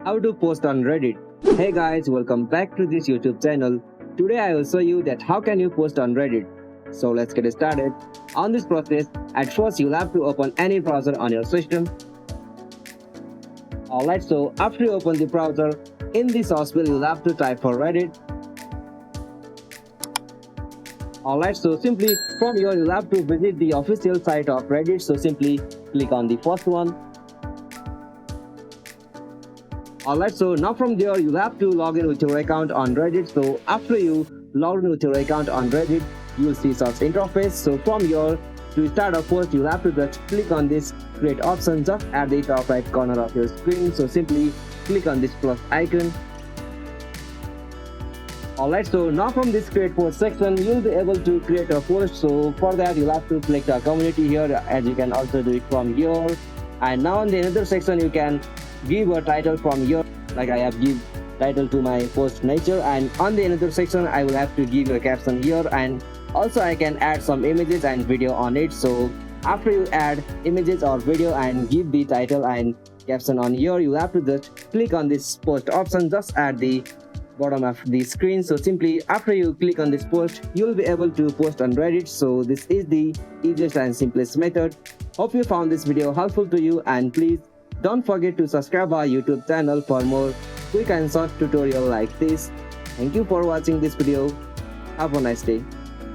How to post on Reddit. Hey guys, welcome back to this YouTube channel. Today I will show you that how can you post on Reddit. So let's get started. On this process, at first you'll have to open any browser on your system. Alright, so after you open the browser, in the source field you'll have to type for Reddit. Alright, so simply from here you'll have to visit the official site of Reddit. So simply click on the first one. Alright, so now from there you'll have to log in with your account on Reddit. So after you log in with your account on Reddit, you'll see such interface. So from here, to start a post, you'll have to just click on this create option just at the top right corner of your screen. So simply click on this plus icon. Alright, so now from this create post section, you'll be able to create a post. So for that, you'll have to click the community here, as you can also do it from here. And now in the another section, you can give a title from here, like I have give title to my post nature, and on the another section I will have to give a caption here, and also I can add some images and video on it. So after you add images or video and give the title and caption on here, you have to just click on this post option just at the bottom of the screen. So simply after you click on this post, you will be able to post on Reddit. So this is the easiest and simplest method. Hope you found this video helpful to you, and please don't forget to subscribe our YouTube channel for more quick and short tutorial like this. Thank you for watching this video. Have a nice day.